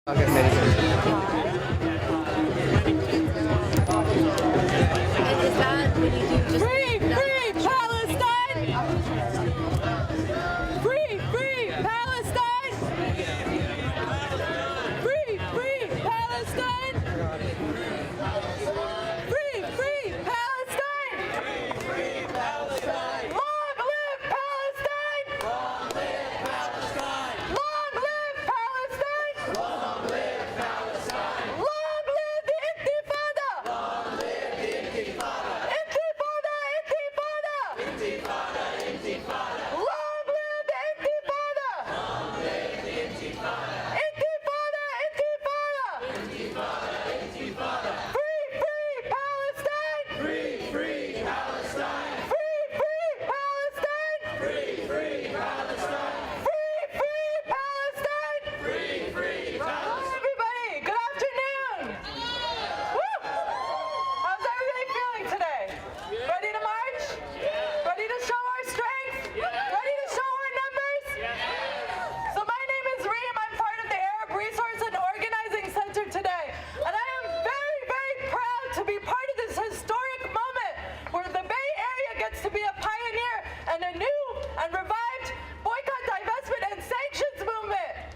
Free, free Palestine! Free, free Palestine! Free, free Palestine! Free, free Palestine! Long live Palestine! Long live Palestine! Long live Palestine! Long live Palestine! Long live the Intifada! Long live the Intifada! Intifada! Intifada! Intifada! Intifada! Long live the Intifada! Long live the Intifada! Intifada! Intifada! Intifada! Intifada! Free, free Palestine! Free, free Palestine! Free, free Palestine! Free, free Palestine! Free, free Palestine! Free, free Palestine! Hello, everybody. Good afternoon. Woo! How's everybody feeling today? Ready to march? Ready to show our strength? Ready to show our numbers? So my name is Reem. I'm part of the Arab Resource and Organizing Center today. And I am very, very proud to be part of this historic moment where the Bay Area gets to be a pioneer and a new and revived boycott, divestment, and sanctions movement.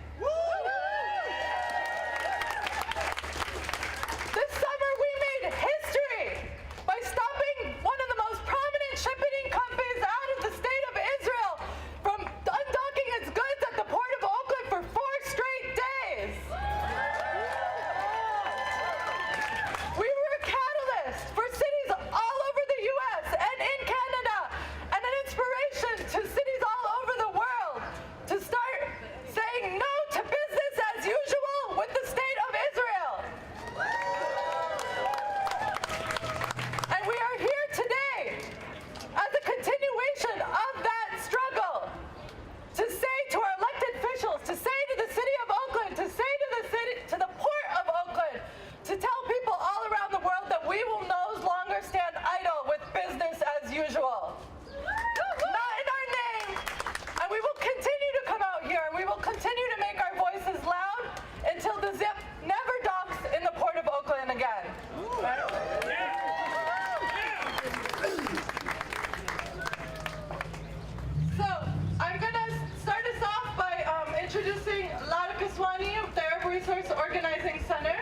This summer we made history by stopping one of the most prominent shipping companies out of the state of Israel from undocking its goods at the port of Oakland for 4 straight days. We were a catalyst for cities all over the U.S. and in Canada, and an inspiration to cities all over the world to start saying no to business as usual with the state of Israel. And we are here today as a continuation of that struggle to say to our elected officials, to say to the city of Oakland, to say to the port of Oakland, to tell people all around the world that we will no longer stand idle with business as usual. Not in our name. And we will continue to come out here and we will continue to make our voices loud until the zip never docks in the port of Oakland again. So I'm going to start us off by introducing Lara Kaswani of the Arab Resource Organizing Center.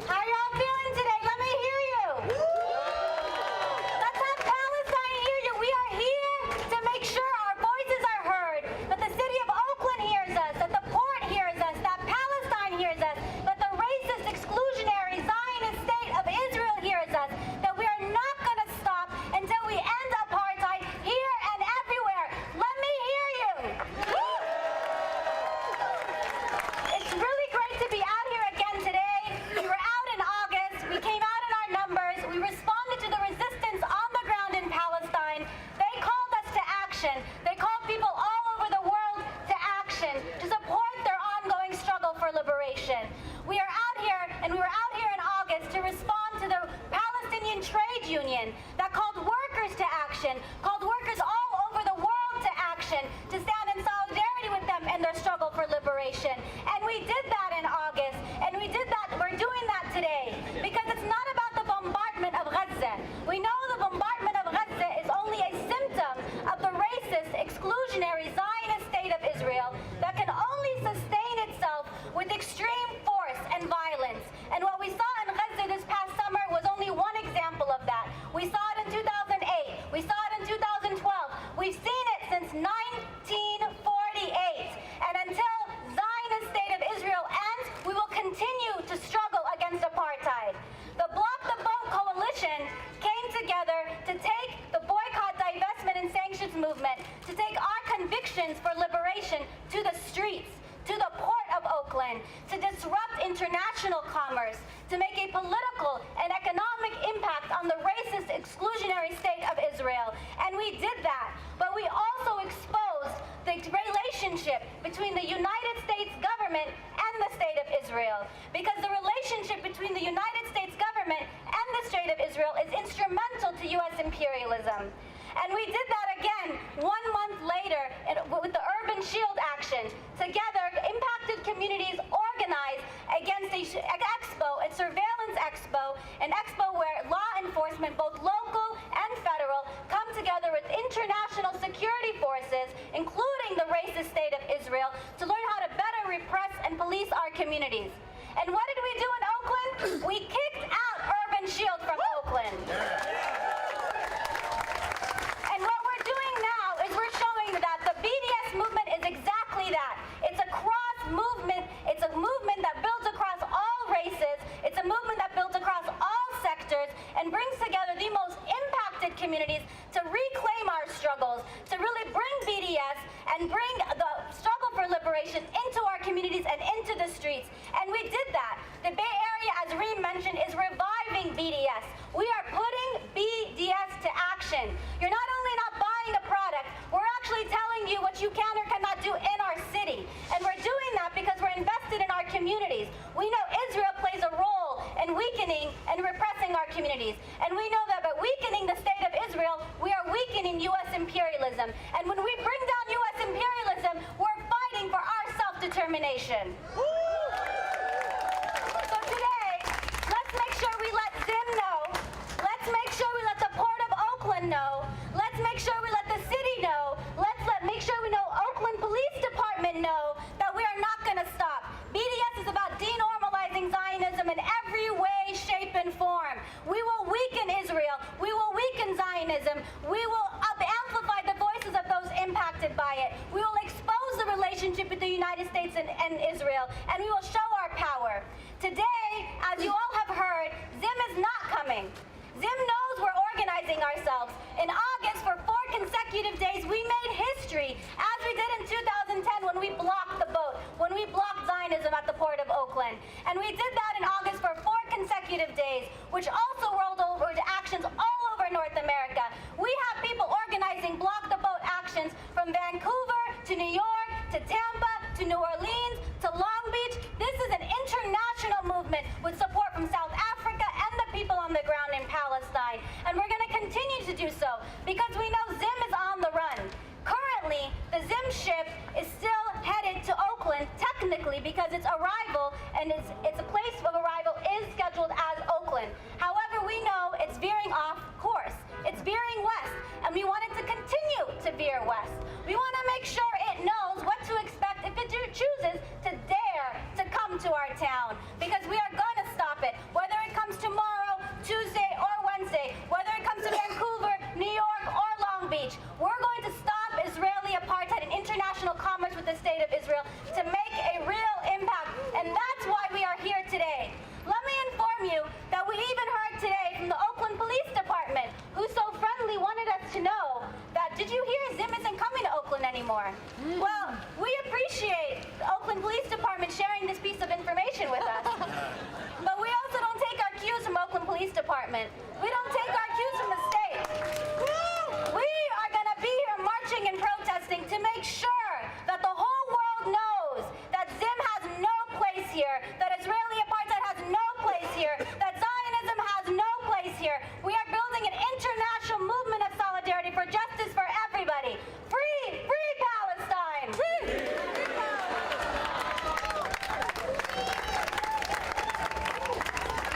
How y'all feeling today? Let me hear you. Let's have Palestine hear you. We are here to make sure our voices are heard, that the city of Oakland hears us, that the port hears us, that Palestine hears us, that the racist, exclusionary Zionist state of Israel hears us, that we are not going to stop until we end apartheid here and everywhere. Let me hear you. It's really great to be out here again today. We were out in August. We came out in our numbers. We responded to the resistance on the ground in Palestine. They called us to action. They called people all over the world to action to support their ongoing struggle for liberation. We are out here, and we were out here in August to respond to the Palestinian trade union that called workers to action, called workers all over the world to action, to stand in solidarity with them in their struggle for liberation. And we did that in August, and we're doing that today, because it's not about the bombardment of Gaza. We know the bombardment of Gaza is only a symptom of the racist, exclusionary Zionist state of Israel that can only sustain itself with extreme force and violence. And what we saw in Gaza this past summer was only one example of that. We saw it in 2008. We saw it in 2012. We've seen it since 1948. And until Zionist state of Israel ends, we will continue to struggle against apartheid. The Block the Boat Coalition came together to take the boycott, divestment, and sanctions movement, to take our convictions for liberation to the streets, to the port of Oakland, to disrupt international commerce, to make a political and economic impact on the racist, exclusionary state of Israel. And we did that, but we also exposed the relationship between the United States government and the state of Israel, because the relationship between the United States government and the state of Israel is instrumental to U.S. imperialism. And we did that again 1 month later with the urban Shield action. Together, impacted communities organize against an expo, a surveillance expo, an expo where law enforcement, both local and federal, come together with international security forces, including the racist state of Israel, to learn how to better repress and police our communities. And what did we do in Oakland? We kicked out Urban Shield from Oakland. And what we're doing now is we're showing that the BDS movement is exactly that. It's a cross movement. It's a movement that builds across all races. It's a movement that builds across all sectors and brings together the most impacted communities to reclaim our struggles, to really bring BDS and bring the struggle for liberation into our communities and into the streets. And we did that. The Bay Area, as Reem mentioned, is reviving BDS. We are putting BDS to action. You're not only not buying a product, we're actually telling you what you can or cannot do in our city. And we're doing that because we're invested in our communities. We know Israel plays a role in weakening and repressing our communities. And we know that by weakening the state of Israel, we are weakening U.S. imperialism. And when we bring down U.S. imperialism, we're fighting for our self-determination. So today, let's make sure we let Zim know. Let's make sure we let the Port of Oakland know. Let's make sure we let the city know. Make sure we know Oakland Police Department know that we are not going to stop. BDS is about denormalizing Zionism in every way, shape, and form. We will weaken Israel. We will weaken Zionism. We will amplify the voices of those impacted by it. We will expose the relationship between the United States and Israel, and we will show our power. Today, as you all have heard, Zim is not coming. Zim knows we're organizing ourselves. In August, for 4 consecutive days, we made history, as we did in 2010 when we blocked the boat, when we blocked Zionism at the Port of Oakland. And we did that in August for 4 consecutive days, which also rolled over to actions all over North America. We have people organizing block the boat actions from Vancouver to New York to Tampa to New Orleans to Long Beach. This is an international movement with support from South Africa and the people on the ground in Palestine. And we're going to continue to do so because we know Zim is on the run. Currently, the Zim ship is still headed to Oakland, technically, because its arrival and its place of arrival is scheduled as Oakland. However, we know it's veering off course. It's veering west, and we want it to continue to veer west. We want to make sure it knows what to expect if it chooses to dare to come to our town, because we are going to stop it, whether it comes tomorrow, Tuesday, or Wednesday, whether it comes to Vancouver, New York, or Long Beach. We're going to stop Israeli apartheid and international commerce with the state of Israel to make a real impact, and that's why we are here today. Let me inform you that we even heard today from the Oakland Police Department, who so friendly wanted us to know that, did you hear Zim isn't coming to Oakland anymore? Well, we appreciate the Oakland Police Department sharing this piece of information with us. But we also don't take our cues from Oakland Police Department. We don't take our cues from the state. We are going to be here marching and protesting to make sure that the whole world knows that Zim has no place here, that Israeli apartheid has no place here, that Zionism has no place here. We are building an international movement of solidarity for justice for everybody. Free, free Palestine! Free!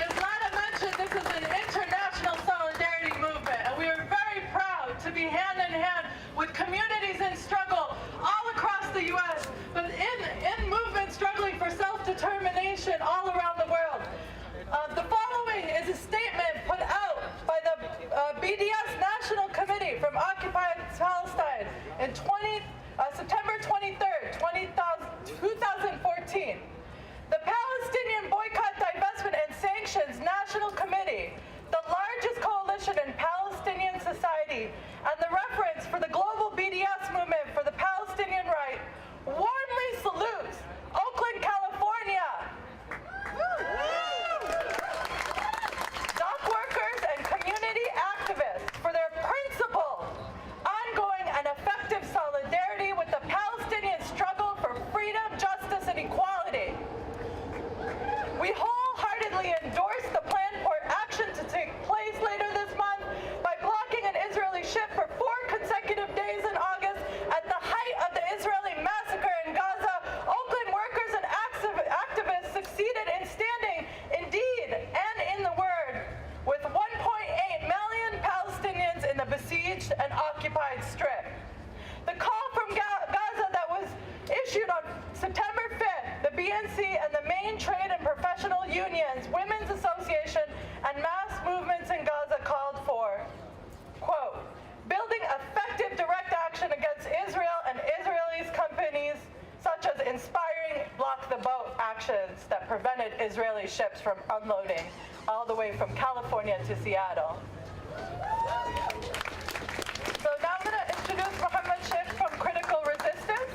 As Lana mentioned, this is an international solidarity movement, and we are very proud to be hand in hand with communities in struggle all across the U.S., but in movements struggling for self-determination all around the world. The following is a statement put out by the BDS National Committee from Occupied Palestine in September 23rd, 2014. The Palestinian Boycott, Divestment and Sanctions National Committee, the largest coalition in Palestinian society, and the reference for the global BDS movement for the Palestinian right, warmly salutes Oakland, California. Dock workers and community activists for their principled, ongoing, and effective solidarity fence that prevented Israeli ships from unloading all the way from California to Seattle. So now I'm going to introduce Mohammed Sheikh from Critical Resistance.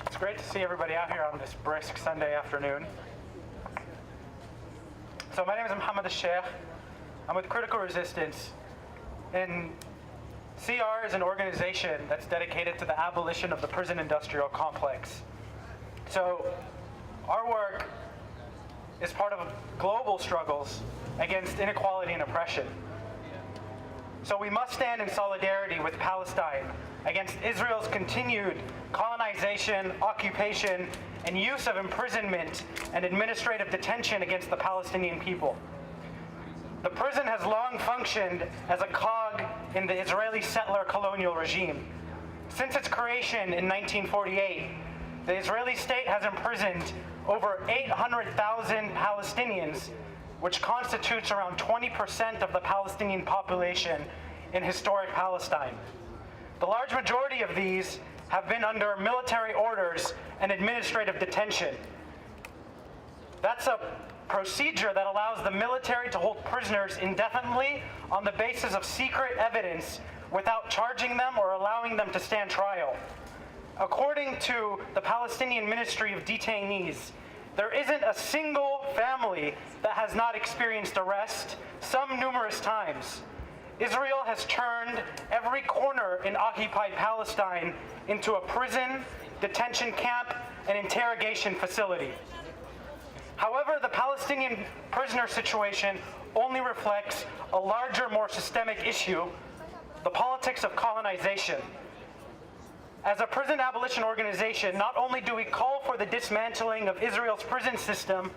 It's great to see everybody out here on this brisk Sunday afternoon. So my name is Mohammed Sheikh. I'm with Critical Resistance. And CR is an organization that's dedicated to the abolition of the prison industrial complex. So our work is part of global struggles against inequality and oppression. So we must stand in solidarity with Palestine against Israel's continued colonization, occupation, and use of imprisonment and administrative detention against the Palestinian people. The prison has long functioned as a cog in the Israeli settler colonial regime. Since its creation in 1948, the Israeli state has imprisoned over 800,000 Palestinians, which constitutes around 20% of the Palestinian population in historic Palestine. The large majority of these have been under military orders and administrative detention. That's a procedure that allows the military to hold prisoners indefinitely on the basis of secret evidence without charging them or allowing them to stand trial. According to the Palestinian Ministry of Detainees, there isn't a single family that has not experienced arrest, some numerous times. Israel has turned every corner in occupied Palestine into a prison, detention camp, and interrogation facility. However, the Palestinian prisoner situation only reflects a larger, more systemic issue, the politics of colonization. As a prison abolition organization, not only do we call for the dismantling of Israel's prison system,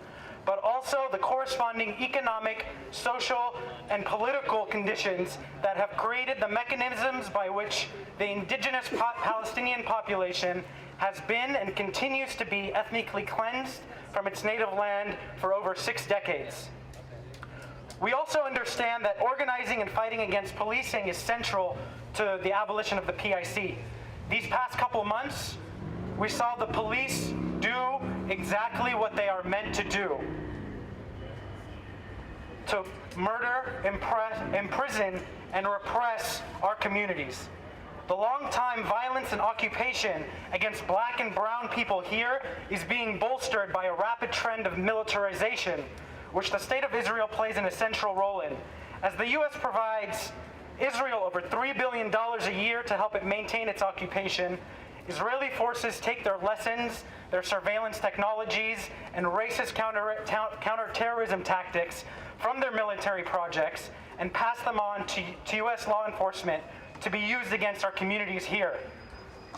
but also the corresponding economic, social, and political conditions that have created the mechanisms by which the indigenous Palestinian population has been and continues to be ethnically cleansed from its native land for over 6 decades. We also understand that organizing and fighting against policing is central to the abolition of the PIC. These past couple months, we saw the police do exactly what they are meant to do: to murder, imprison, and repress our communities. The long-time violence and occupation against black and brown people here is being bolstered by a rapid trend of militarization, which the State of Israel plays an essential role in. As the U.S. provides Israel over $3 billion a year to help it maintain its occupation, Israeli forces take their lessons, their surveillance technologies, and racist counterterrorism tactics from their military projects and pass them on to U.S. law enforcement to be used against our communities here.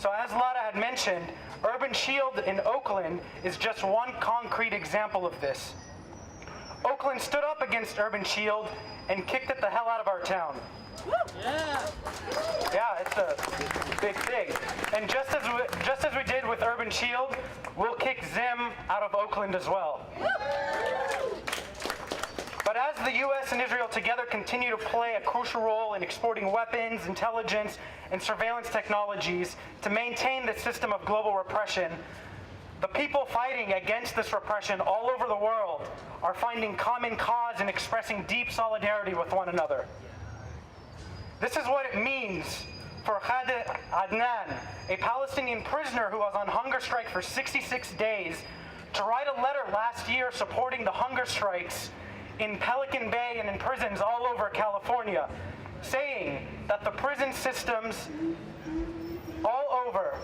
So as Lada had mentioned, Urban Shield in Oakland is just one concrete example of this. Oakland stood up against Urban Shield and kicked it the hell out of our town. Yeah, it's a big thing. And just as we did with Urban Shield, we'll kick Zim out of Oakland as well. But as the U.S. and Israel together continue to play a crucial role in exporting weapons, intelligence, and surveillance technologies to maintain the system of global repression, the people fighting against this repression all over the world are finding common cause and expressing deep solidarity with one another. This is what it means for Khaled Adnan, a Palestinian prisoner who was on hunger strike for 66 days, to write a letter last year supporting the hunger strikes in Pelican Bay and in prisons all over California, saying that the prison systems all over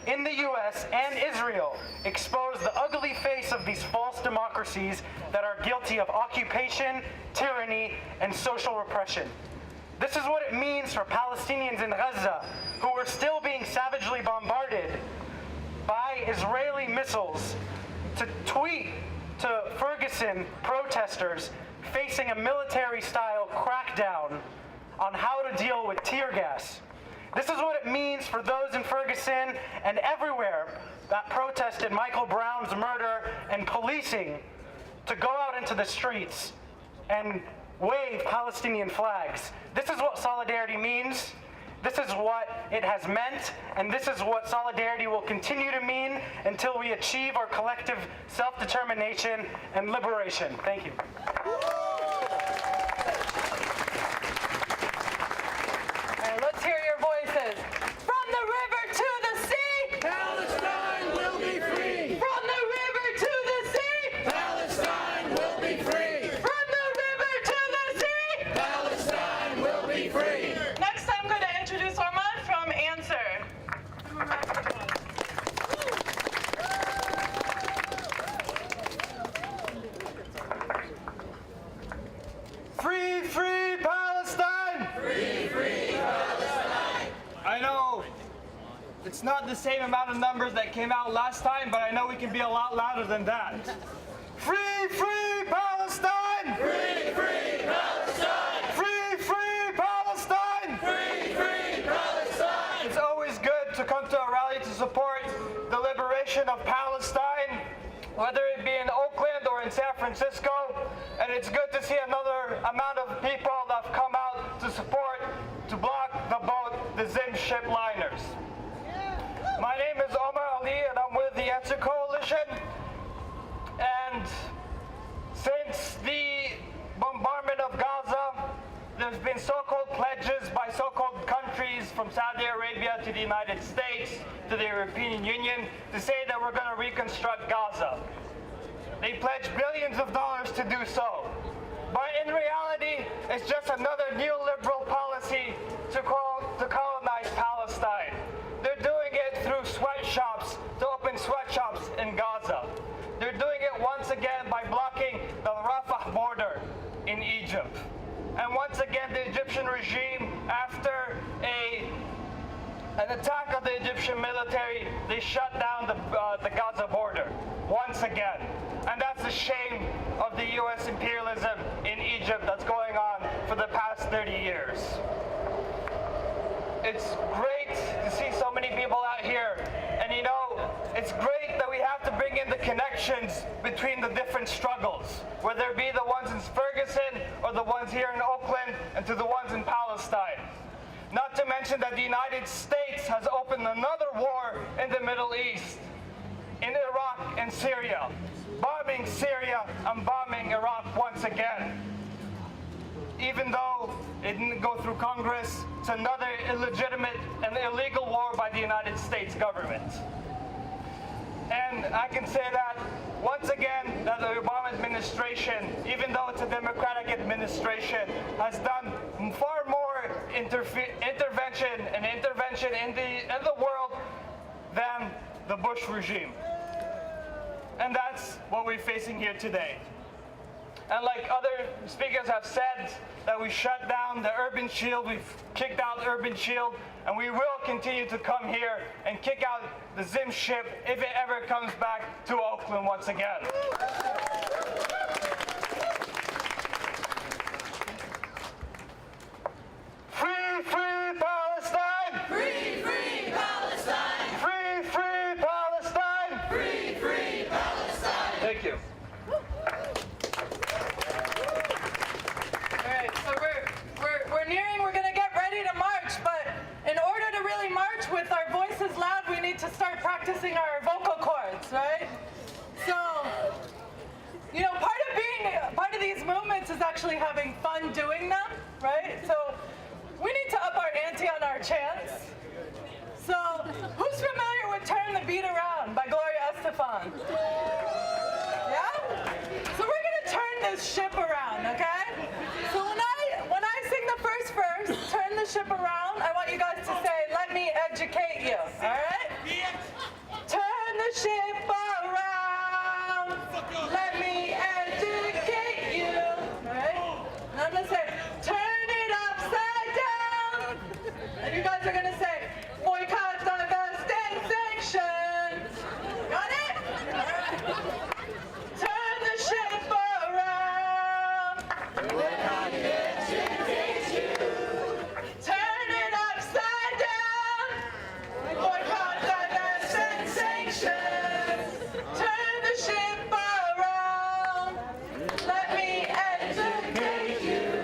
in the U.S. and Israel expose the ugly face of these false democracies that are guilty of occupation, tyranny, and social repression. This is what it means for Palestinians in Gaza, who are still being savagely bombarded by Israeli missiles, to tweet to Ferguson protesters facing a military-style crackdown on how to deal with tear gas. This is what it means for those in Ferguson and everywhere that protested Michael Brown's murder and policing to go out into the streets and wave Palestinian flags. This is what solidarity means. This is what it has meant, and this is what solidarity will continue to mean until we achieve our collective self-determination and liberation. Thank you. And let's hear your voices. From the river to the sea, Palestine will be free. from the river to the sea, Palestine will be free. from the river to the sea. Palestine will be free. Next, I'm going to introduce Ahmad from Answer. Free, free Palestine! Free, free Palestine. I know it's not the same amount of numbers that came out last time, but I know we can be a lot louder than that. Free, free Palestine! Free, free Palestine. Free, free Palestine! Free, free Palestine. It's always good to come to a rally to support the liberation of Palestine, whether it be in Oakland or in San Francisco. And it's good to see another amount of people that have come out to support, to block the boat, the Zim ship liners. My name is Omar Ali, and I'm with the Answer Coalition. And since the bombardment of Gaza, there's been so-called pledges by so-called countries from Saudi Arabia to the United States to the European Union to say that we're going to reconstruct Gaza. They pledged billions of dollars to do so. But in reality, it's just another neoliberal policy to colonize Palestine. They're doing it through sweatshops, to open sweatshops in Gaza. They're doing it once again by blocking the Rafah border in Egypt. And once again, the Egyptian regime, after an attack of the Egyptian military, they shut down the Gaza border once again. And that's the shame of the U.S. imperialism in Egypt that's going on for the past 30 years. It's great to see so many people out here. And you know, it's great that we have to bring in the connections between the different struggles, whether it be the ones in Ferguson or the ones here in Oakland and to the ones in Palestine. Not to mention that the United States has opened another war in the Middle East, in Iraq and Syria, bombing Syria and bombing Iraq once again. Even though it didn't go through Congress, it's another illegitimate and illegal war by the United States government. And I can say that, once again, that the Obama administration, even though it's a Democratic administration, has done far more intervention in the world than the Bush regime. And that's what we're facing here today. And like other speakers have said, that we shut down the Urban Shield, we've kicked out Urban Shield, and we will continue to come here and kick out the Zim ship if it ever comes back to Oakland once again. Free, free Palestine! Free, free Palestine. Free, free Palestine! Free, free Palestine. Thank you. All right, so we're going to get ready to march, but in order to really march with our voices loud, we need to start practicing our vocal cords, right? So, you know, part of these movements is actually having fun doing them, right? So we need to up our ante on our chants. So who's familiar with Turn the Beat Around by Gloria Estefan? Yeah? So we're gonna turn this ship around, okay? So when I sing the first verse, turn the ship around, I want you guys to say, let me educate you, all right? Turn the ship around, let me educate you, all right? And I'm gonna say, turn it upside down. And you guys are gonna say, boycott, divest, and sanctions. Got it? All right. Turn the ship around. Turn it upside down. Boycott, divest, and sanctions. Turn the ship around. Let me educate you.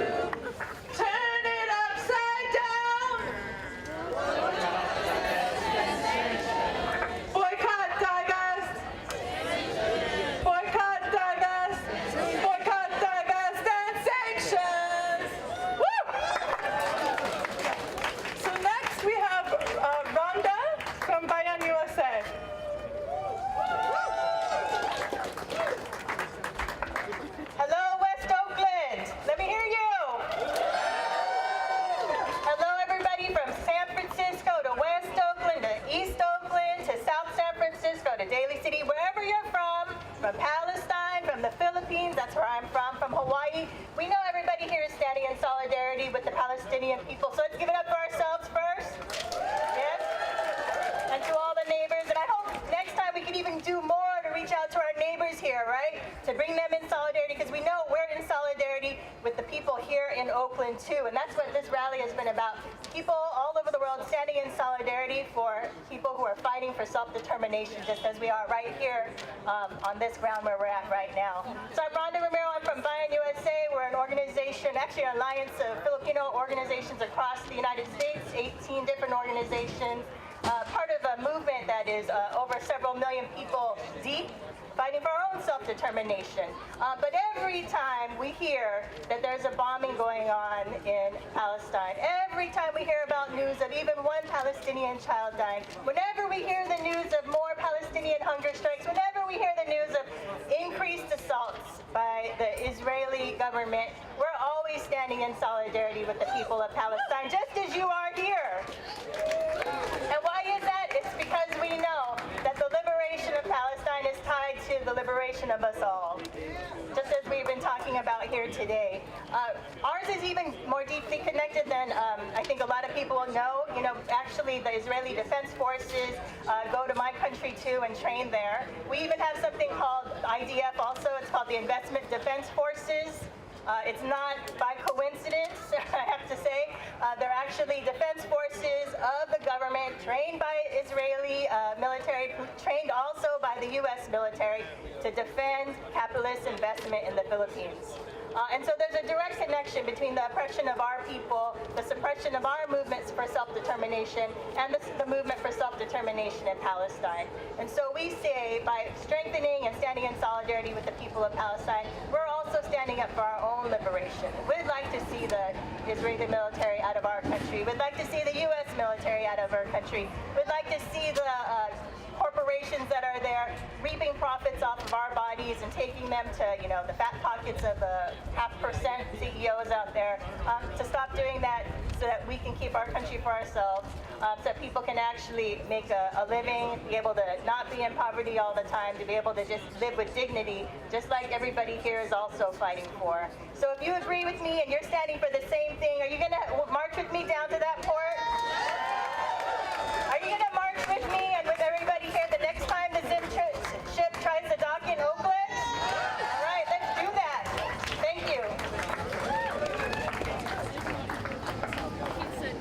Palestinian people. So let's give it up for ourselves first. Yes. And to all the neighbors. And I hope next time we can even do more to reach out to our neighbors here, right? To bring them in solidarity, because we know we're in solidarity with the people here in Oakland too. And that's what this rally has been about. People all over the world standing in solidarity for people who are fighting for self-determination, just as we are right here on this ground where we're at right now. So I'm Rhonda Romero. I'm from Bayan USA. We're an organization, actually an alliance of Filipino organizations across the United States, 18 different organizations. Part of a movement that is over several million people deep, fighting for our own self-determination. But every time we hear that there's a bombing going on in Palestine, every time we hear about news of even one Palestinian child dying, whenever we hear the news of more Palestinian hunger strikes, whenever we hear the news of increased assaults by the Israeli government, we're always standing in solidarity with the people of Palestine, just as you are here. And why is that? It's because we know that the liberation of Palestine is tied to the liberation of us all, just as we've been talking about here today. Ours is even more deeply connected than I think a lot of people know. You know, actually the Israeli Defense Forces go to my country too and train there. We even have something called IDF also. It's called the Investment Defense Forces. It's not by coincidence, I have to say. They're actually defense forces of the government, trained by Israeli military, trained also by the U.S. military to defend capitalist investment in the Philippines. And so there's a direct connection between the oppression of our people, the suppression of our movements for self-determination, and the movement for self-determination in Palestine. And so we say, by strengthening and standing in solidarity with the people of Palestine, we're also standing up for our own liberation. We'd like to see the Israeli military out of our country. We'd like to see the U.S. military out of our country. We'd like to see the corporations that are there reaping profits off of our bodies and taking them to, you know, the fat pockets of the 0.5% CEOs out there, to stop doing that so that we can keep our country for ourselves, so that people can actually make a living, be able to not be in poverty all the time, to be able to just live with dignity, just like everybody here is also fighting for. So if you agree with me and you're standing for the same thing, are you going to march with me down to that port? Are you going to march with me and with everybody here the next time the Zim ship tries to dock in Oakland? All right, let's do that. Thank you.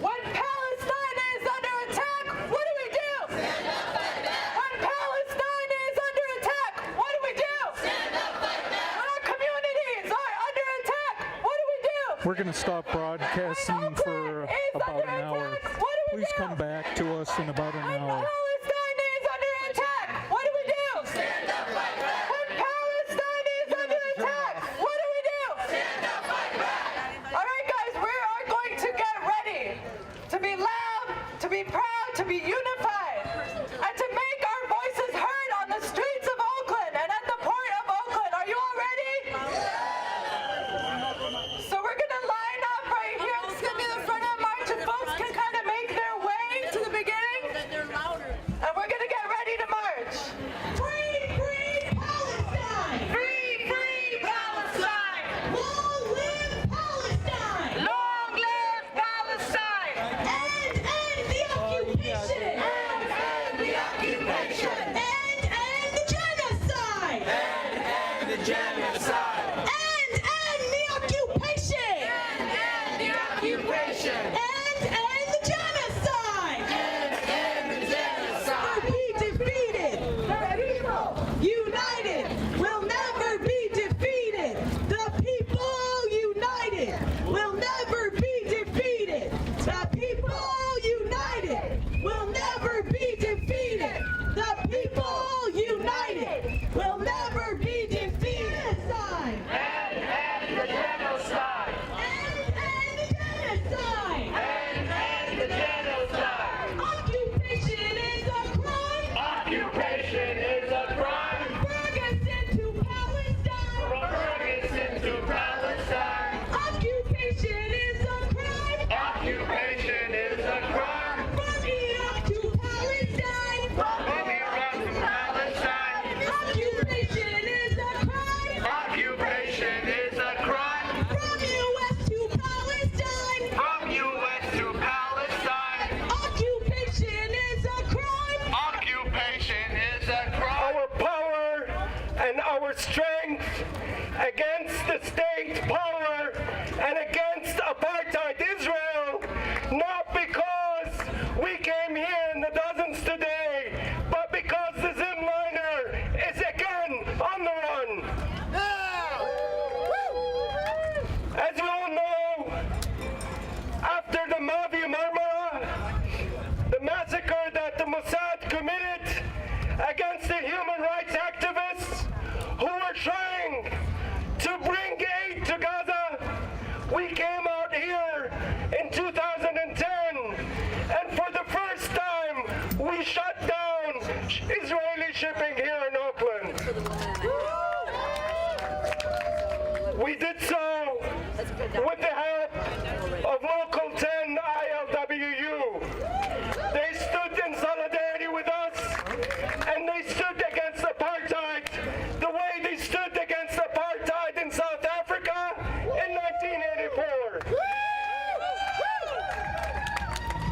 When Palestine is under attack, what do we do? Stand up, fight back. When Palestine is under attack, what do we do? Stand up, fight back. When our communities are under attack, what do we do? We're going to stop broadcasting for about an hour. Please come back to us in about an hour. Palestine is under attack. What do we do? Stand up, fight back. When Palestine is under attack, what do we do? Stand up, fight back. All right, guys, we are going to get ready to be loud, to be proud, to be unified, and to make our voices heard on the streets of Oakland and at the port of Oakland. Are you all ready? So we're going to line up right here. This is going to be the front of the march, and folks can kind of make their way to the beginning. And we're going to get ready to march. Free, free Palestine! Free, free Palestine! Long live Palestine! Long live Palestine! End the occupation! We came out here in 2010, and for the first time, we shut down Israeli shipping here in Oakland. We did so with the help of Local 10 ILWU. They stood in solidarity with us, and they stood against apartheid the way they stood against apartheid in South Africa in 1984.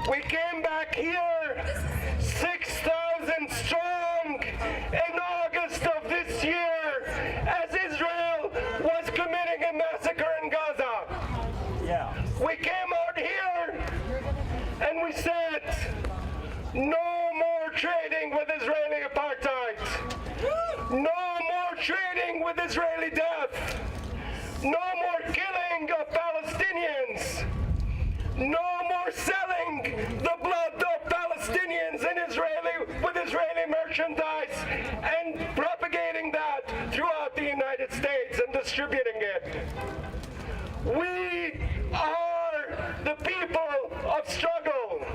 We came back here 6,000 strong in August of this year as Israel was committing a massacre in Gaza. We came out here and we said, no more trading with Israeli apartheid. No more trading with Israeli death. No more killing of Palestinians. No more selling the blood of Palestinians with Israeli merchandise and propagating that throughout the United States and distributing it. We are the people of struggle.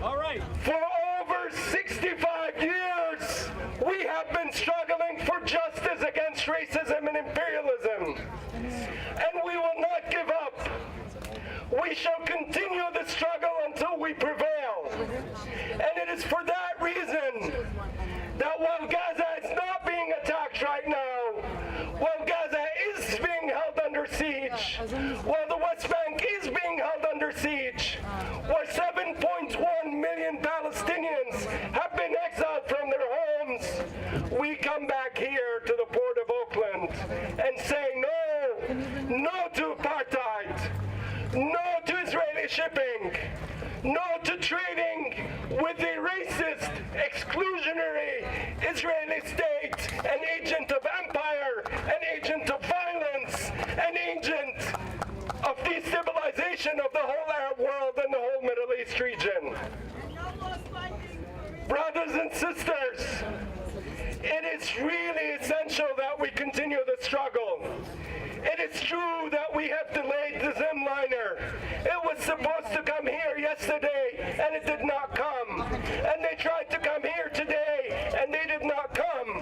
All right. For over 65 years, we have been struggling for justice against racism and imperialism. And we will not give up. We shall continue the struggle until we prevail. And it is for that reason that while Gaza is not being attacked right now, while Gaza is being held under siege, while the West Bank is being held under siege, where 7.1 million Palestinians have been exiled from their homes, we come back here to the Port of Oakland and say no to apartheid, no to Israeli shipping, no to trading with the racist, exclusionary Israeli state, an agent of empire, an agent of violence, an agent of destabilization of the whole Arab world and the whole Middle East region. Brothers and sisters, it is really essential that we continue the struggle. It is true that we have delayed the Zimliner. It was supposed to come here yesterday, and it did not come. And they tried to come here today, and they did not come.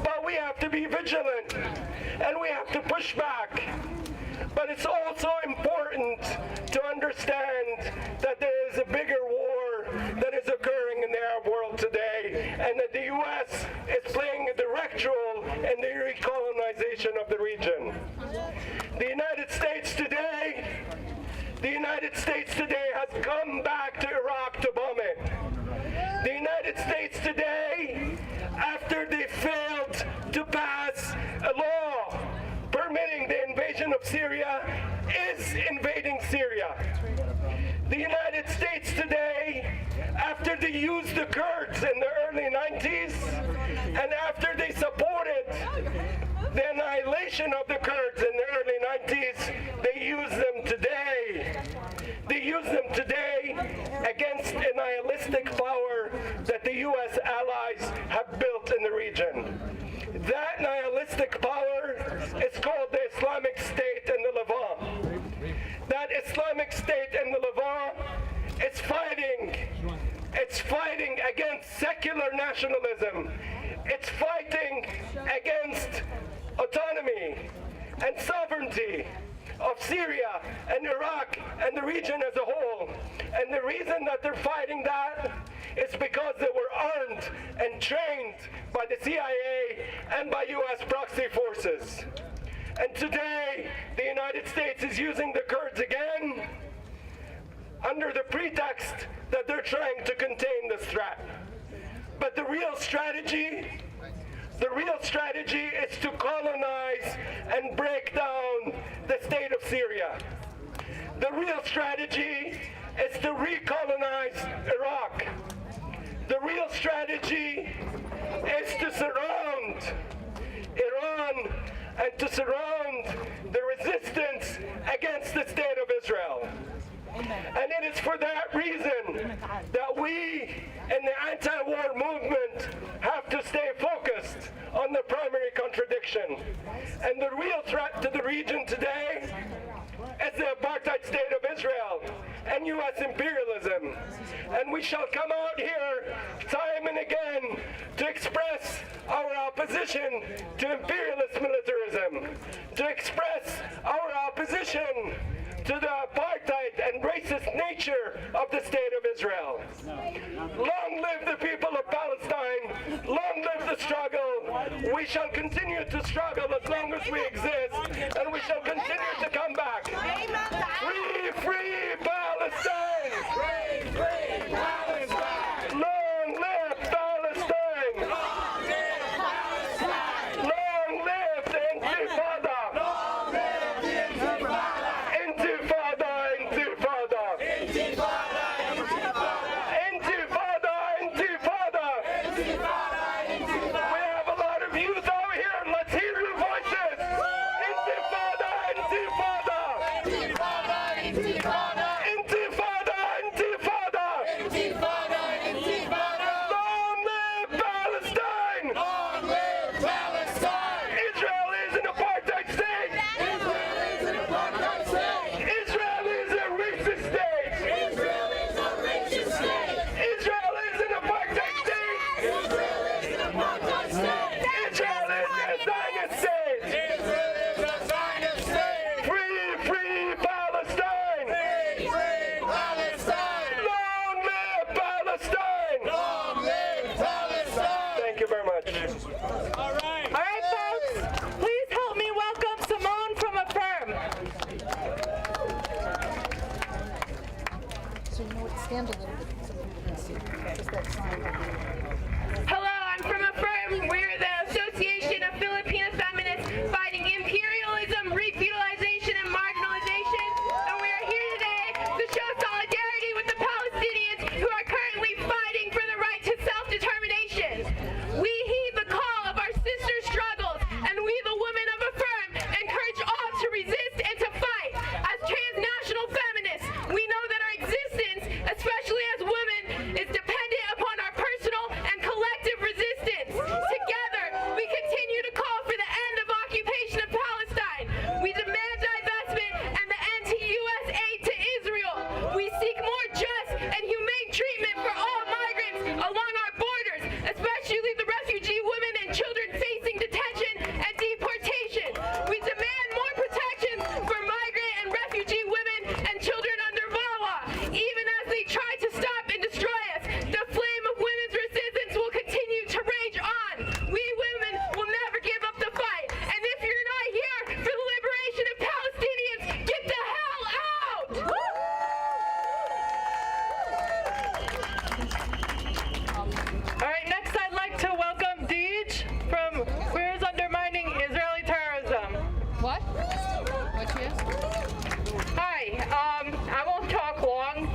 But we have to be vigilant, and we have to push back. But it's also important to understand that there is a bigger war that is occurring in the Arab world today, and that the U.S. is playing a direct role in the recolonization of the region. The United States today has come back to Iraq to bomb it. The United States today, after they failed to pass a law permitting the invasion of Syria, is invading Syria. The United States today, after they used the Kurds in the early 90s, and after they supported the annihilation of the Kurds in the early 90s, they use them today. They use them today against a nihilistic power that the U.S. allies have built in the region. That nihilistic power is called the Islamic State in the Levant. That Islamic State in the Levant is fighting against secular nationalism. It's fighting against autonomy and sovereignty of Syria and Iraq and the region as a whole. And the reason that they're fighting that is because they were armed and trained by the CIA and by U.S. proxy forces. And today, the United States is using the Kurds again under the pretext that they're trying to contain this threat. But the real strategy is to colonize and break down the state of Syria. The real strategy is to recolonize Iraq. The real strategy is to surround Iran and to surround the resistance against the state of Israel. And it is for that reason that we in the anti-war movement have to stay focused on the primary contradiction. And the real threat to the region today as the apartheid state of Israel and U.S. imperialism. And we shall come out here time and again to express our opposition to imperialist militarism, to express our opposition to the apartheid and racist nature of the state of Israel. Long live the people of Palestine. Long live the struggle. We shall continue to struggle as long as we exist, and we shall continue to come back. Free, free Palestine! Free, free Palestine! Long live Palestine! Long live Palestine! Long live the Intifada! Long live the Intifada! Intifada! Intifada! Intifada! Intifada! Intifada! Intifada! We have a lot of youth out here. Let's hear your voices. Intifada! Intifada! Intifada! Intifada! Intifada! Intifada! Intifada! Intifada! Long live Palestine! Long live Palestine! Israel is an apartheid state! Israel is an apartheid state! Israel is a racist state! Israel is a racist state! Israel is an apartheid state! Israel is an apartheid state! Israel is a Zionist state! Israel is a Zionist state! Free, free Palestine! Free, free Palestine! Long live Palestine! Long live Palestine! Thank you very much. All right. All right, folks, please help me welcome Simone from Affirm. So you know what, stand a little bit so people can see. Just that sign. Hello, I'm from Affirm. We're the Association of Filipino Feminists fighting imperialism, refeudalization, and marginalization. And we are here today to show solidarity with the Palestinians who are currently fighting for the right to self-determination. We heed the call of our sister struggles, and we, the women of Affirm, encourage all to resist and to fight. As transnational feminists, we know that our existence, especially as women, is dependent upon our personal and collective resistance. Together, we continue to call for the end of occupation of Palestine. We demand divestment and the end to U.S. aid to Israel. We seek more just and humane treatment for all migrants along our borders, especially the refugee women and children facing detention and deportation. We demand more protections for migrant and refugee women and children under VAWA. Even as they try to stop and destroy us, the flame of women's resistance will continue to rage on. We women will never give up the fight. And if you're not here for the liberation of Palestinians, get the hell out! All right, next I'd like to welcome Deej from Queers Undermining Israeli Terrorism. What? What she is? Hi, I won't talk long.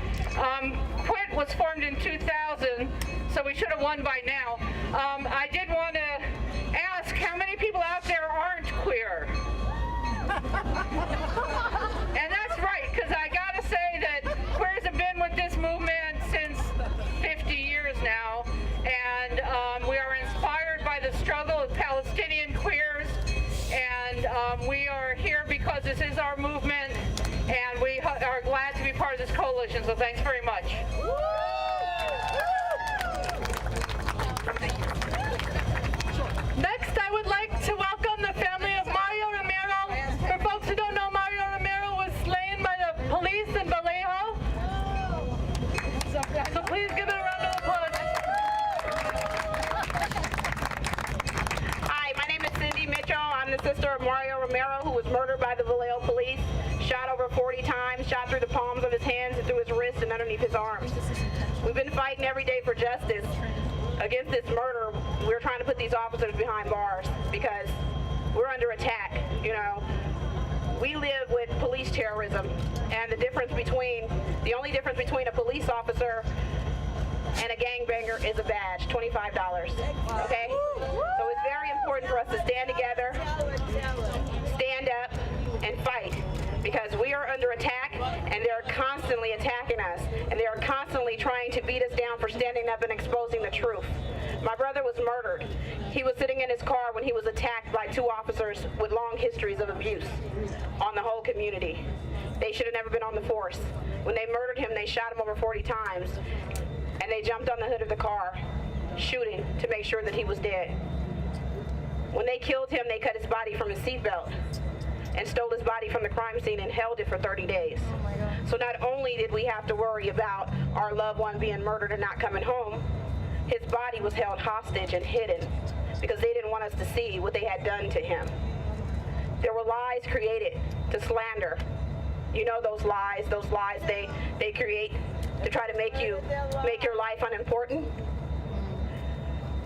Quit was formed in 2000, so we should have won by now. I did want to ask how many people out there aren't queer? And that's right, because I gotta say that queers have been with this movement since 50 years now, and we are inspired by the struggle of Palestinian queers, and we are here because this is our movement, and we are glad to be part of this coalition, so thanks very much. Next, I would like to welcome the family of Mario Romero. For folks who don't know, Mario Romero was slain by the police in Vallejo. So please give it a round of applause. Hi, my name is Cindy Mitchell. I'm the sister of Mario Romero, who was murdered by the Vallejo police, shot over 40 times, shot through the palms of his hands and through his wrists and underneath his arms. We've been fighting every day for justice against this murder. We're trying to put these officers behind bars because we're under attack. You know, we live with police terrorism, and the only difference between a police officer and a gangbanger is a badge, $25, okay? So it's very important for us to stand together, stand up, and fight, because we are under attack, and they're constantly attacking us, and they are constantly trying to beat us down for standing up and exposing the truth. My brother was murdered. He was sitting in his car when he was attacked by two officers with long histories of abuse on the whole community. They should have never been on the force. When they murdered him, they shot him over 40 times, and they jumped on the hood of the car, shooting to make sure that he was dead. When they killed him, they cut his body from his seatbelt and stole his body from the crime scene and held it for 30 days. So not only did we have to worry about our loved one being murdered and not coming home, his body was held hostage and hidden because they didn't want us to see what they had done to him. There were lies created to slander. You know those lies they create to try to make your life unimportant.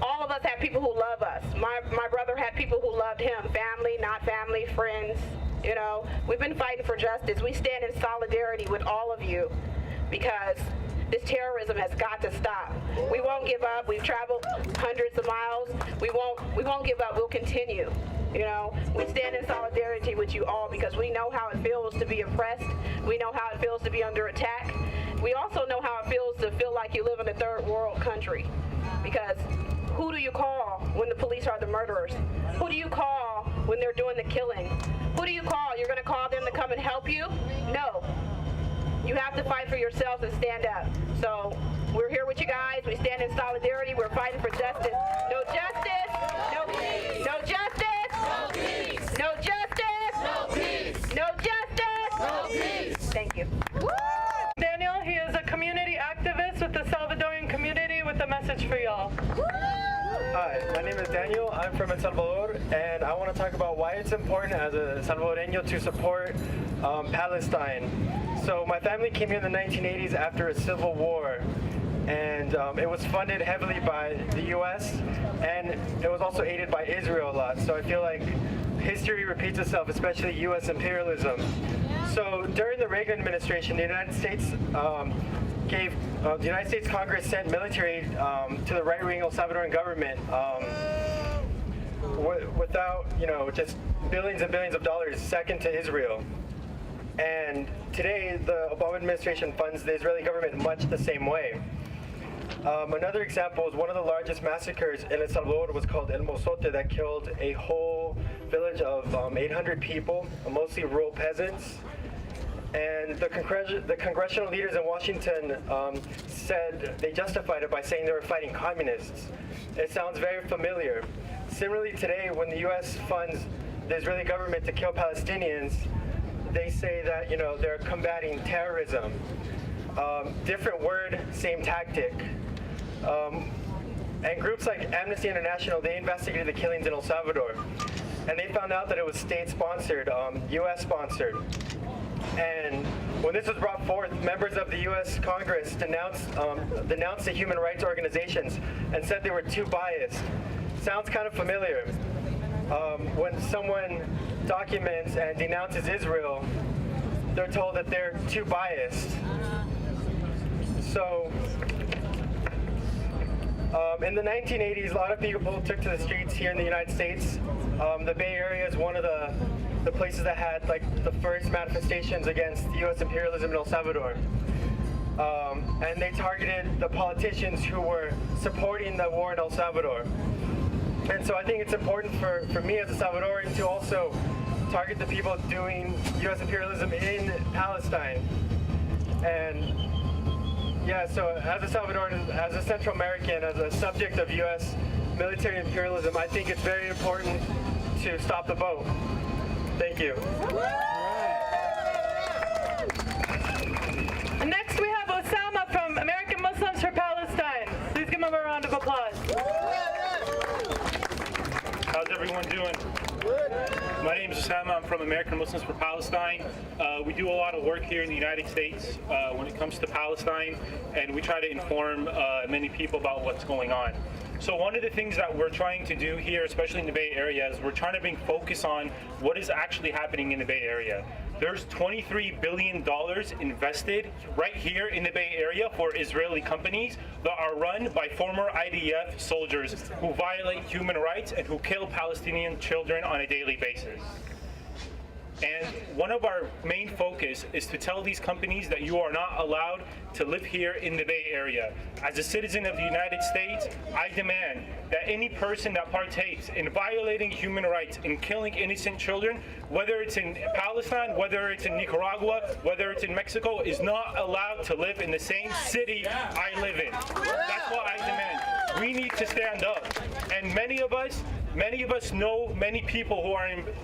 All of us have people who love us. My brother had people who loved him, family, not family, friends. You know, we've been fighting for justice. We stand in solidarity with all of you because this terrorism has got to stop. We won't give up. We've traveled hundreds of miles. We won't give up. We'll continue. You know, we stand in solidarity with you all because we know how it feels to be oppressed. We know how it feels to be under attack. We also know how it feels to feel like you live in a third world country because who do you call when the police are the murderers? Who do you call when they're doing the killing? Who do you call? You're going to call them to come and help you? No. You have to fight for yourselves and stand up. So we're here with you guys. We stand in solidarity. We're fighting for justice. No justice. No peace. No justice. No peace. No justice. No peace. No justice. No peace. Thank you. Daniel, he is a community activist with the Salvadorian community with a message for y'all. Hi, my name is Daniel. I'm from El Salvador, and I want to talk about why it's important as a Salvadoreño to support Palestine. So my family came here in the 1980s after a civil war, and it was funded heavily by the U.S., and it was also aided by Israel a lot. So I feel like history repeats itself, especially U.S. imperialism. So during the Reagan administration, the United States the United States Congress sent military aid to the right-wing El Salvadoran government without, just billions and billions of dollars, second to Israel. And today, the Obama administration funds the Israeli government much the same way. Another example is one of the largest massacres in El Salvador was called El Mozote that killed a whole village of 800 people, mostly rural peasants. And the congressional leaders in Washington said they justified it by saying they were fighting communists. It sounds very familiar. Similarly, today, when the U.S. funds the Israeli government to kill Palestinians, they say that they're combating terrorism. Different word, same tactic. And groups like Amnesty International, they investigated the killings in El Salvador, and they found out that it was state-sponsored, U.S.-sponsored. And when this was brought forth, members of the U.S. Congress denounced the human rights organizations and said they were too biased. Sounds kind of familiar. When someone documents and denounces Israel, they're told that they're too biased. So, in the 1980s, a lot of people took to the streets here in the United States. The Bay Area is one of the places that had the first manifestations against U.S. imperialism in El Salvador. And they targeted the politicians who were supporting the war in El Salvador. And so I think it's important for me as a Salvadorian to also target the people doing U.S. imperialism in Palestine. And yeah, so as a Salvadoran, as a Central American, as a subject of U.S. military imperialism, I think it's very important to stop the boat. Thank you. Next we have Osama from American Muslims for Palestine. Please give him a round of applause. How's everyone doing? My name is Osama. I'm from American Muslims for Palestine. We do a lot of work here in the United States when it comes to Palestine, and we try to inform many people about what's going on. So one of the things that we're trying to do here, especially in the Bay Area, is we're trying to bring focus on what is actually happening in the Bay Area. There's $23 billion invested right here in the Bay Area for Israeli companies that are run by former IDF soldiers who violate human rights and who kill Palestinian children on a daily basis. And one of our main focus is to tell these companies that you are not allowed to live here in the Bay Area. As a citizen of the United States, I demand that any person that partakes in violating human rights and killing innocent children, whether it's in Palestine, whether it's in Nicaragua, whether it's in Mexico, is not allowed to live in the same city I live in. That's what I demand. We need to stand up. And many of us know many people who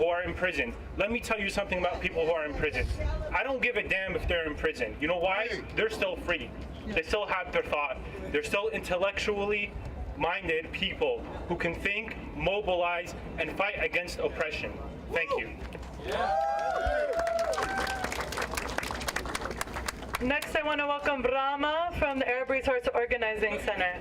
are in prison. Let me tell you something about people who are in prison. I don't give a damn if they're in prison. You know why? They're still free. They still have their thought. They're still intellectually minded people who can think, mobilize, and fight against oppression. Thank you. Next, I want to welcome Brahma from the Arab Resource Organizing Center.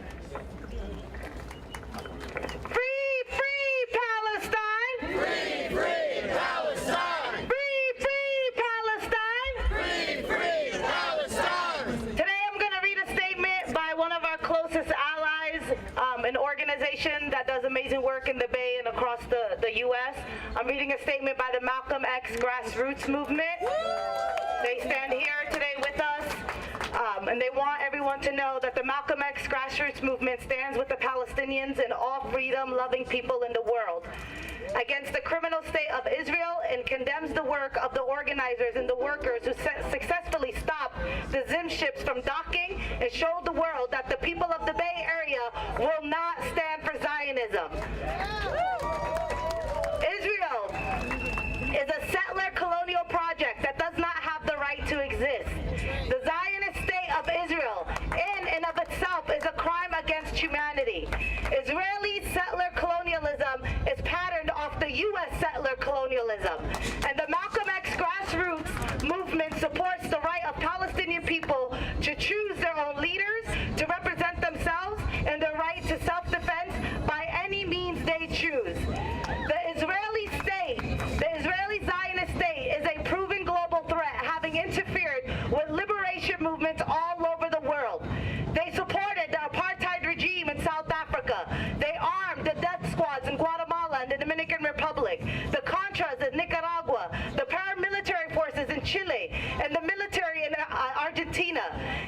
Free, free Palestine! Free, free Palestine! Free, free Palestine! Free, free Palestine! Today I'm going to read a statement by one of our closest allies, an organization that does amazing work in the Bay and across the U.S. I'm reading a statement by the Malcolm X grassroots movement. They stand here today with us, and they want everyone to know that the Malcolm X grassroots movement stands with the Palestinians and all freedom-loving people in the world against the criminal state of Israel, and condemns the work of the organizers and the workers who successfully stopped the Zim ships from docking and showed the world that the people of the Bay Area will not stand for Zionism. Israel is a settler colonial project that does not have the right to exist. The Zionist state of Israel in and of itself is a crime against humanity. Israeli settler colonialism is patterned off the U.S. settler colonialism. And the Malcolm X grassroots movement supports the right of Palestinian people to choose their own leaders, to represent themselves, and their right to self-defense by any means they choose. The Israeli Zionist state is a proven global threat, having interfered with liberation movements all over the world. They supported the apartheid regime in South Africa. They armed the death squads in Guatemala and the Dominican Republic, the Contras in Nicaragua, the paramilitary forces in Chile, and the military in Argentina.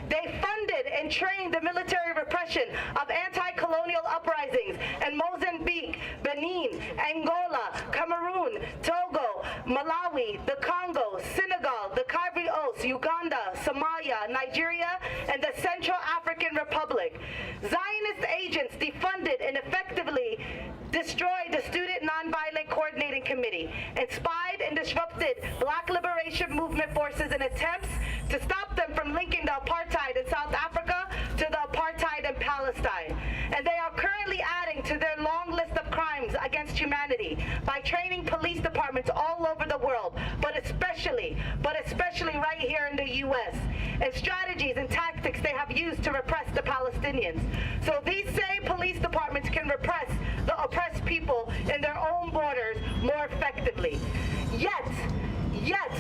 They funded and trained the military repression of anti-colonial uprisings in Mozambique, Benin, Angola, Cameroon, Togo, Malawi, the Congo, Senegal, the Ivory Coast, Uganda, Somalia, Nigeria, and the Central African Republic. Zionist agents defunded and effectively destroyed the Student Nonviolent Coordinating Committee, and spied and disrupted Black Liberation Movement forces in attempts to stop them from linking the apartheid in South Africa to the apartheid in Palestine. And they are currently adding to their long list of crimes against humanity by training police departments all over the world, but especially right here in the U.S., and strategies and tactics they have used to repress the Palestinians. So these same police departments can repress the oppressed people in their own borders more effectively. Yet,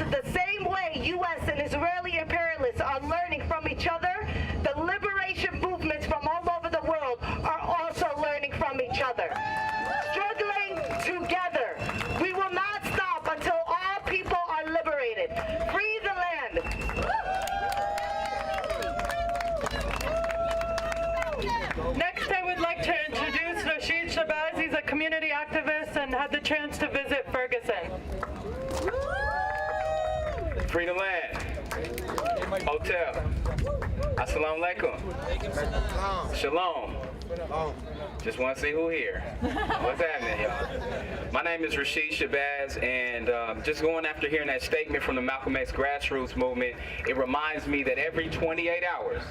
the same way U.S. and Israeli imperialists are learning from each other, the liberation movements from all over the world are also learning from each other. Struggling together, we will not stop until all people are liberated. Free the land. Next, I would like to introduce Rashid Shabazz. He's a community activist and had the chance to visit Ferguson. Free the land. Hotel. Assalamu alaikum. Shalom. Just want to see who here. What's happening, y'all? My name is Rashid Shabazz, and just going after hearing that statement from the Malcolm X grassroots movement, it reminds me that every 28 hours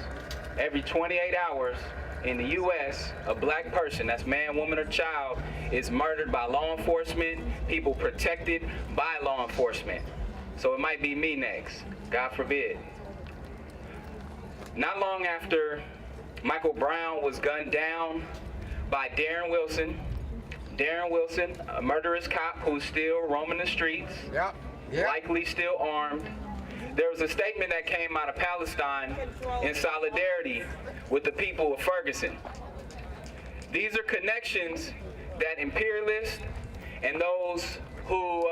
in the U.S., a black person, that's man, woman, or child, is murdered by law enforcement, people protected by law enforcement. So it might be me next, God forbid. Not long after Michael Brown was gunned down by Darren Wilson, a murderous cop who's still roaming the streets, likely still armed. There was a statement that came out of Palestine in solidarity with the people of Ferguson. These are connections that imperialists and those who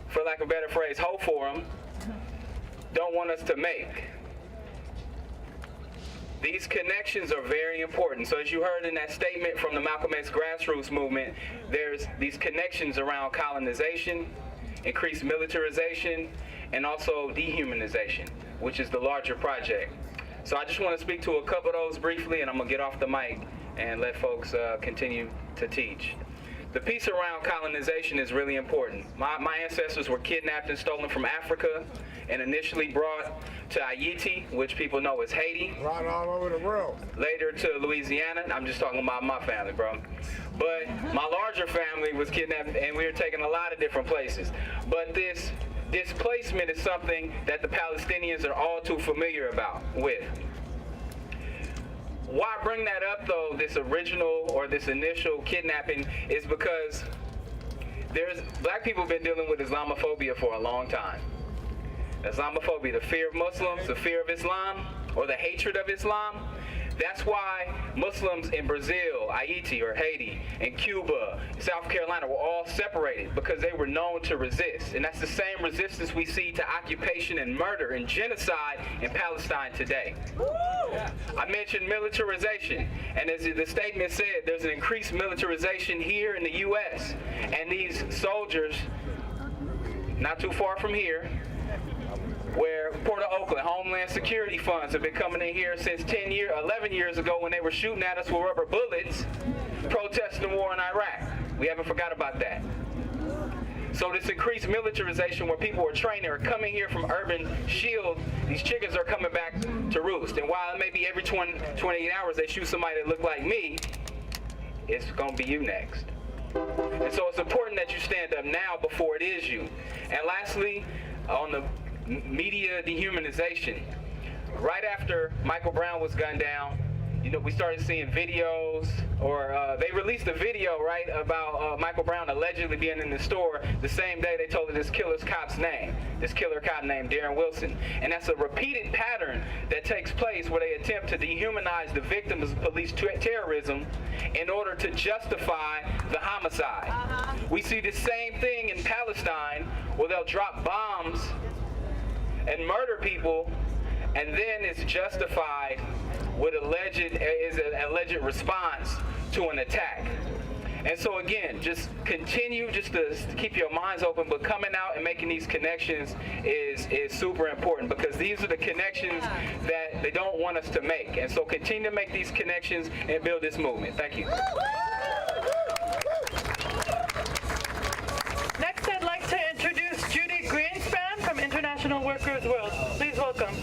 for lack of a better phrase, hope for them, don't want us to make. These connections are very important. So as you heard in that statement from the Malcolm X grassroots movement, there's these connections around colonization, increased militarization, and also dehumanization, which is the larger project. So I just want to speak to a couple of those briefly, and I'm going to get off the mic and let folks continue to teach. The piece around colonization is really important. My ancestors were kidnapped and stolen from Africa and initially brought to Haiti, which people know as Haiti. Brought all over the world. Later to Louisiana. I'm just talking about my family, bro. But my larger family was kidnapped and we were taken a lot of different places. But this displacement is something that the Palestinians are all too familiar with. Why I bring that up though, this original or this initial kidnapping, is because black people have been dealing with Islamophobia for a long time. Islamophobia, the fear of Muslims, the fear of Islam, or the hatred of Islam. That's why Muslims in Brazil, Haiti or Haiti, and Cuba, South Carolina were all separated because they were known to resist. And that's the same resistance we see to occupation and murder and genocide in Palestine today. I mentioned militarization, and as the statement said, there's an increased militarization here in the U.S. And these soldiers, not too far from here, where Port of Oakland, Homeland Security funds have been coming in here since 11 years ago when they were shooting at us with rubber bullets, protesting the war in Iraq. We haven't forgot about that. So this increased militarization where people are trained, are coming here from urban shield, these chickens are coming back to roost. And while it may be every 28 hours they shoot somebody that look like me, it's gonna be you next. And so it's important that you stand up now before it is you. And lastly, on the media dehumanization. Right after Michael Brown was gunned down, you know, we started seeing videos, or they released a video, right, about Michael Brown allegedly being in the store the same day they told this killer cop named Darren Wilson. And that's a repeated pattern that takes place where they attempt to dehumanize the victims of police terrorism in order to justify the homicide. We see the same thing in Palestine where they'll drop bombs and murder people, and then it's justified with an alleged response to an attack. And so again, just continue just to keep your minds open, but coming out and making these connections is super important, because these are the connections that they don't want us to make. And so continue to make these connections and build this movement. Thank you. Next, I'd like to introduce Judy Greenspan from International Workers World. Please welcome.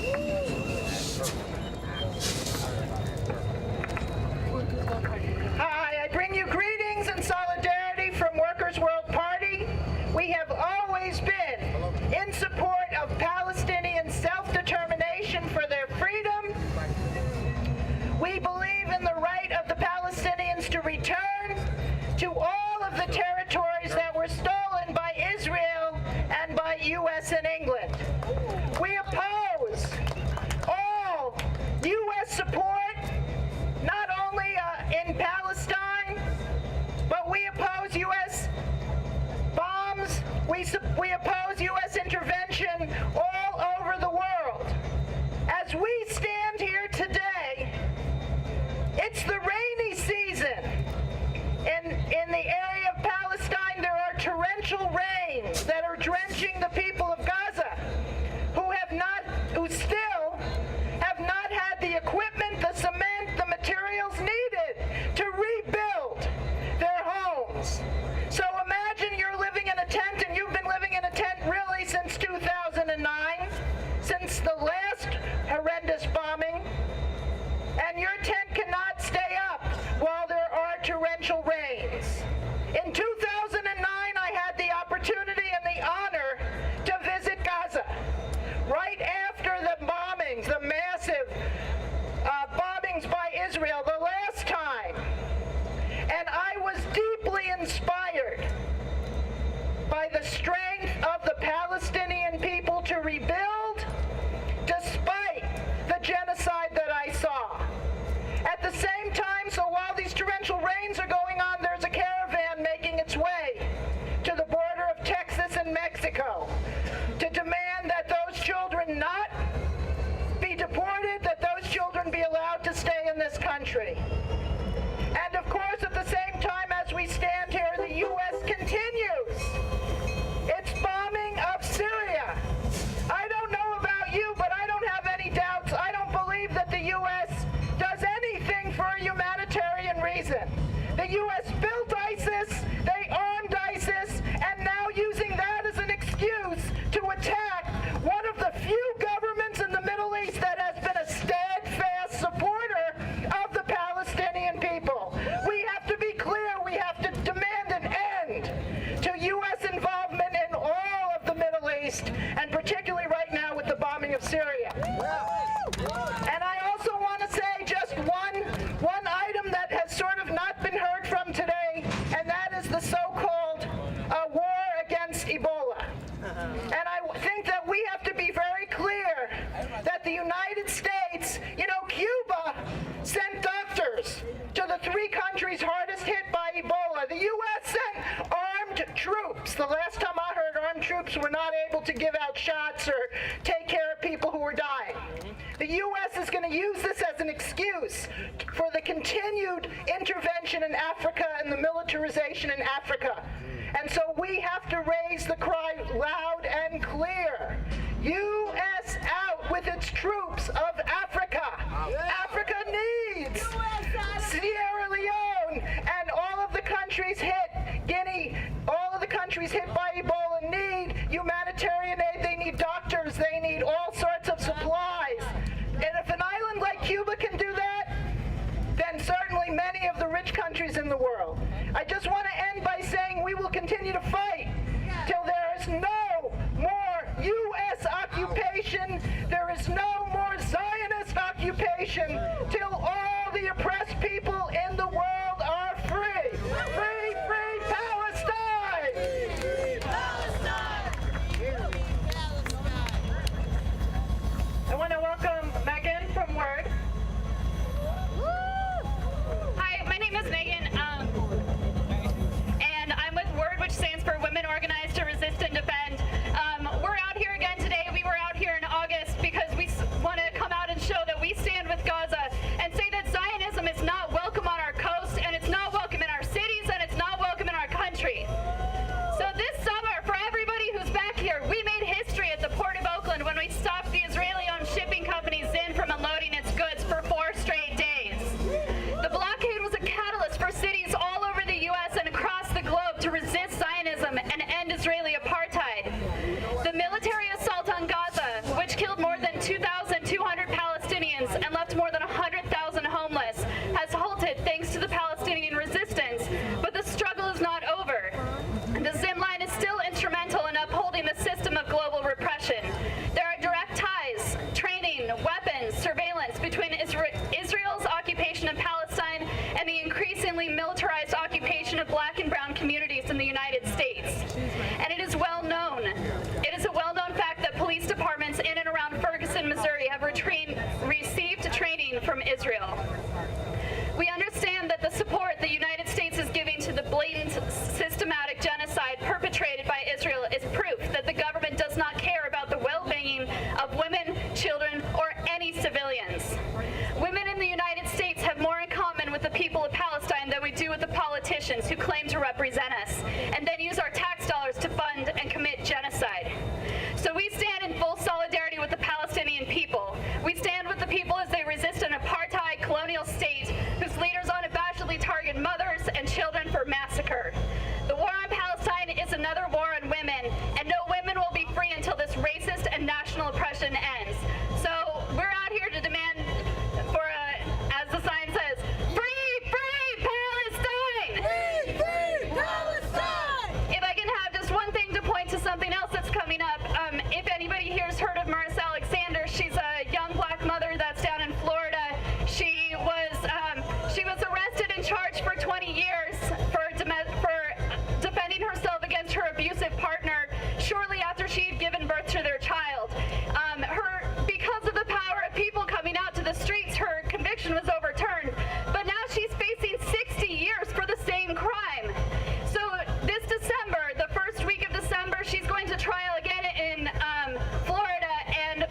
Hi, I bring you greetings and solidarity from Workers World Party. We have always been in support of Palestinian self-determination for their freedom. We believe in the right of the Palestinians to return to all of the territories that were stolen by Israel and by U.S. and England. We oppose all U.S. support, not only in Palestine, but we oppose U.S. bombs, we oppose U.S. intervention all over the world. As we stand here today, it's the rainy season. In the area of Palestine, there are torrential rains that are drenching the people of Gaza, who still have not had the equipment, the cement, the materials needed to rebuild their homes. So imagine you're living in a tent, and you've been living in a tent really since 2009, since the last horrendous bombing, and your tent cannot stay up while there are torrential rains. In 2009, I had the opportunity and the honor to visit Gaza. Right after the bombings, the massive bombings by Israel the last time. And I was deeply inspired by the strength of the Palestinian people to rebuild despite the genocide that I saw. At the same time, so while these torrential rains are going on, there's a caravan making its way to the border of Texas and Mexico. country. And of course, at the same time as we stand here, the U.S. continues its bombing of Syria. I don't know about you, but I don't have any doubts. I don't believe that the U.S. does anything for a humanitarian reason. The U.S. built ISIS, they armed ISIS, and now using that as an excuse to attack one of the few governments in the Middle East that has been a steadfast supporter of the Palestinian people. We have to be clear, we have to demand an end to U.S. involvement in all of the Middle East, and particularly right now with the bombing of Syria. And I also want to say just one item that has sort of not been heard from today, and that is the so-called war against Ebola. And I think that we have to be very clear that the United States, Cuba sent doctors to the 3 countries hardest hit by Ebola. The U.S. sent armed troops. The last time I heard, armed troops were not able to give out shots or take care of people who were dying. The U.S. is going to use this as an excuse for the continued intervention in Africa and the militarization in Africa. And so we have to raise the cry loud and clear. U.S. out with its troops of Africa. Africa needs Sierra Leone and all of the countries hit, Guinea, all of the countries hit by Ebola need humanitarian aid. They need doctors. They need all sorts of supplies. And if an island like Cuba can do that, then certainly many of the rich countries in the world. I just want to end by saying we will continue to fight till there is no more U.S. occupation, there is no more Zionist occupation, till all the oppressed people in the world are free. Free, free Palestine! Free Palestine! I want to welcome Megan from Word. Hi, my name is Megan, and I'm with Word, which stands for Women Organized to Resist and Defend. We're out here again today. We were out here in August because we want to come out and show that we stand with Gaza and say that Zionism is not welcome on our coast, and it's not welcome in our cities, and it's not welcome in our country. So this summer, for everybody who's back here, we made history at the Port of Oakland when we stopped the Israeli-owned shipping company Zinn from unloading its goods for 4 straight days. The blockade was a catalyst for cities all over the U.S. and across the globe to resist Zionism and end Israeli apartheid. The military assault on Gaza, which killed more than 2,200 Palestinians and left more than 100,000 homeless, has halted thanks to the Palestinian resistance, but the struggle is not over. The Zim line is still instrumental in upholding the system of global repression. There are direct ties, training, weapons, surveillance between Israel's occupation of Palestine and the increasingly militarized occupation of black and brown communities in the United States. And it is well known. It is a well-known fact that police departments in and around Ferguson, Missouri have received training from Israel. We understand that the support the United States is giving to the blatant, systematic genocide perpetrated by Israel is proof that the government does not care about the well-being of women, children, or any civilians. Women in the United States have more in common with the people of Palestine than we do with the politicians who claim to represent us, and then use our tax dollars to fund and commit genocide. So we stand in full solidarity with the Palestinian people. We stand with the people as they resist an apartheid colonial state whose leaders unabashedly target mothers and children for massacre. The war on Palestine is another war on women, and no women will be free until this racist and national oppression ends. So we're out here to demand for, as the sign says, free, free Palestine! Free, free Palestine! If I can have just one thing to point to something else that's coming up, if anybody here has heard of Maurice Alexander, she's a young black mother that's down in Florida. She was arrested and charged for 20 years for defending herself against her abusive partner shortly after she had given birth to their child. Because of the power of people coming out to the streets, her conviction was overturned, but now she's facing 60 years for the same crime. So this December, the first week of December, she's going to trial again in Florida, and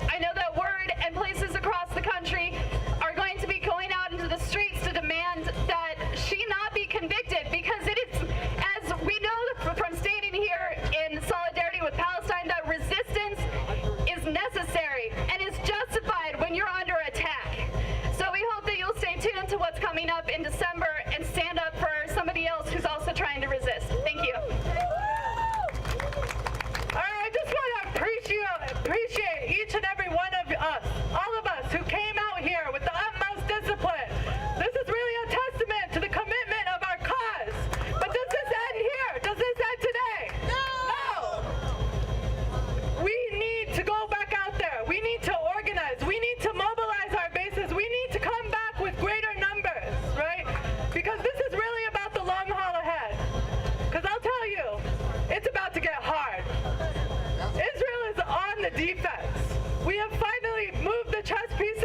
We have finally moved the chess piece